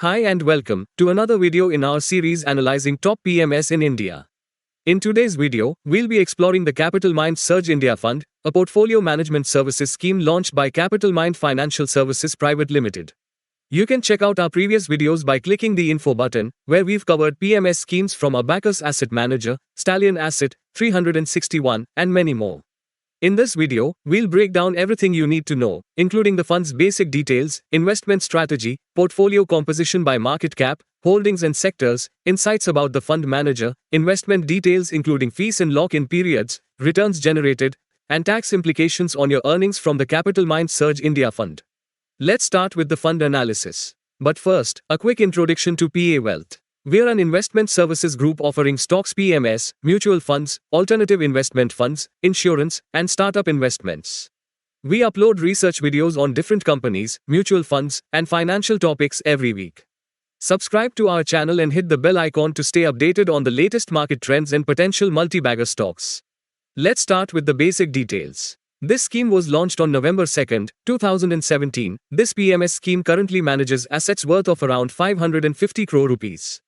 Hi and welcome to another video in our series analyzing top PMS in India. In today's video, we'll be exploring the Capitalmind Surge India Fund, a portfolio management services scheme launched by Capitalmind Financial Services Private Limited. You can check out our previous videos by clicking the info button, where we've covered PMS schemes from Abacus Asset Manager, Stallion Asset, 361, and many more. In this video, we'll break down everything you need to know, including the fund's basic details, investment strategy, portfolio composition by market cap, holdings and sectors, insights about the fund manager, investment details including fees and lock-in periods, returns generated, and tax implications on your earnings from the Capitalmind Surge India Fund. Let's start with the fund analysis. But first, a quick introduction to PA Wealth. We're an investment services group offering stocks, PMS, mutual funds, alternative investment funds, insurance, and startup investments. We upload research videos on different companies, mutual funds, and financial topics every week. Subscribe to our channel and hit the bell icon to stay updated on the latest market trends and potential multi-bagger stocks. Let's start with the basic details. This scheme was launched on November 2, 2017. This PMS scheme currently manages assets worth of around 550 crore rupees.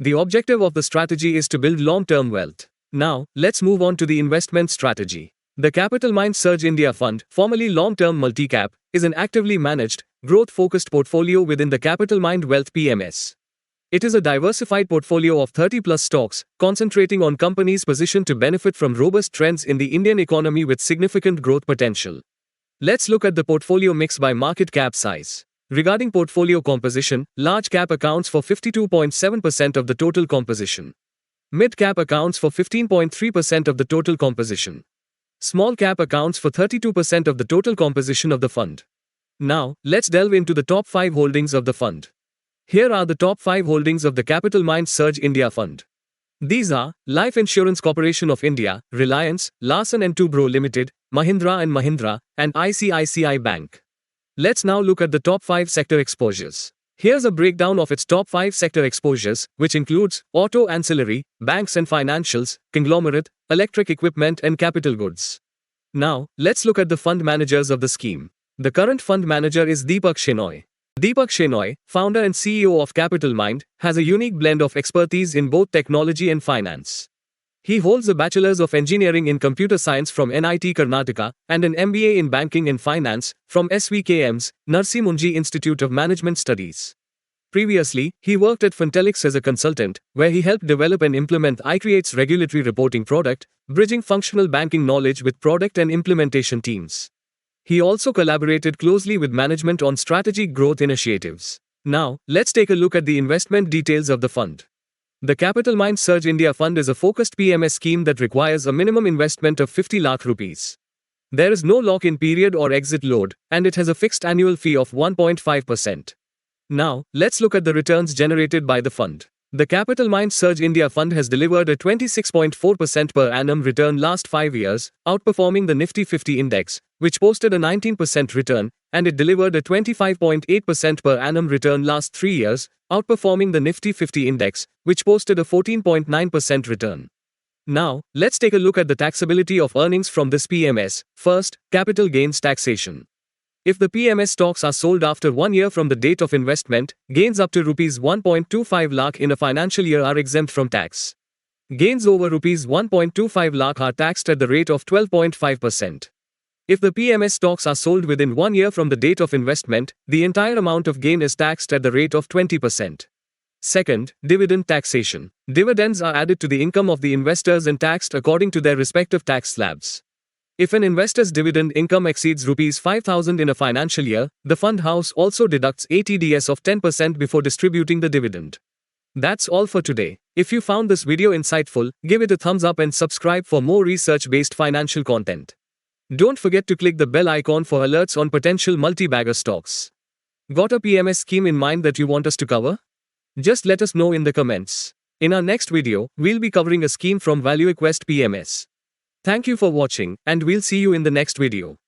The objective of the strategy is to build long-term wealth. Now, let's move on to the investment strategy. The Capitalmind Surge India Fund, formerly Long-Term Multi-Cap, is an actively managed, growth-focused portfolio within the Capitalmind Wealth PMS. It is a diversified portfolio of 30-plus stocks, concentrating on companies positioned to benefit from robust trends in the Indian economy with significant growth potential. Let's look at the portfolio mix by market cap size. Regarding portfolio composition, large cap accounts for 52.7% of the total composition. Mid cap accounts for 15.3% of the total composition. Small cap accounts for 32% of the total composition of the fund. Now, let's delve into the top 5 holdings of the fund. Here are the top 5 holdings of the Capitalmind Surge India Fund. These are Life Insurance Corporation of India, Reliance, Larsen & Toubro Limited, Mahindra & Mahindra, and ICICI Bank. Let's now look at the top 5 sector exposures. Here's a breakdown of its top 5 sector exposures, which includes auto ancillary, banks and financials, conglomerate, electric equipment and capital goods. Now, let's look at the fund managers of the scheme. The current fund manager is Deepak Shenoy. Deepak Shenoy, founder and CEO of Capitalmind, has a unique blend of expertise in both technology and finance. He holds a Bachelor's of Engineering in Computer Science from NIT Karnataka and an MBA in Banking and Finance from SVKM's Narsi Munji Institute of Management Studies. Previously, he worked at Fintelix as a consultant, where he helped develop and implement iCreate's regulatory reporting product, bridging functional banking knowledge with product and implementation teams. He also collaborated closely with management on strategic growth initiatives. Now, let's take a look at the investment details of the fund. The Capitalmind Surge India Fund is a focused PMS scheme that requires a minimum investment of 50 lakh rupees. There is no lock-in period or exit load, and it has a fixed annual fee of 1.5%. Now, let's look at the returns generated by the fund. The Capitalmind Surge India Fund has delivered a 26.4% per annum return last 5 years, outperforming the Nifty 50 index, which posted a 19% return, and it delivered a 25.8% per annum return last 3 years, outperforming the Nifty 50 index, which posted a 14.9% return. Now, let's take a look at the taxability of earnings from this PMS. First, capital gains taxation. If the PMS stocks are sold after 1 year from the date of investment, gains up to Rs 1.25 lakh in a financial year are exempt from tax. Gains over Rs 1.25 lakh are taxed at the rate of 12.5%. If the PMS stocks are sold within 1 year from the date of investment, the entire amount of gain is taxed at the rate of 20%. Second, dividend taxation. Dividends are added to the income of the investors and taxed according to their respective tax slabs. If an investor's dividend income exceeds Rs 5,000 in a financial year, the fund house also deducts a TDS of 10% before distributing the dividend. That's all for today. If you found this video insightful, give it a thumbs up and subscribe for more research-based financial content. Don't forget to click the bell icon for alerts on potential multi-bagger stocks. Got a PMS scheme in mind that you want us to cover? Just let us know in the comments. In our next video, we'll be covering a scheme from ValueQuest PMS. Thank you for watching, and we'll see you in the next video.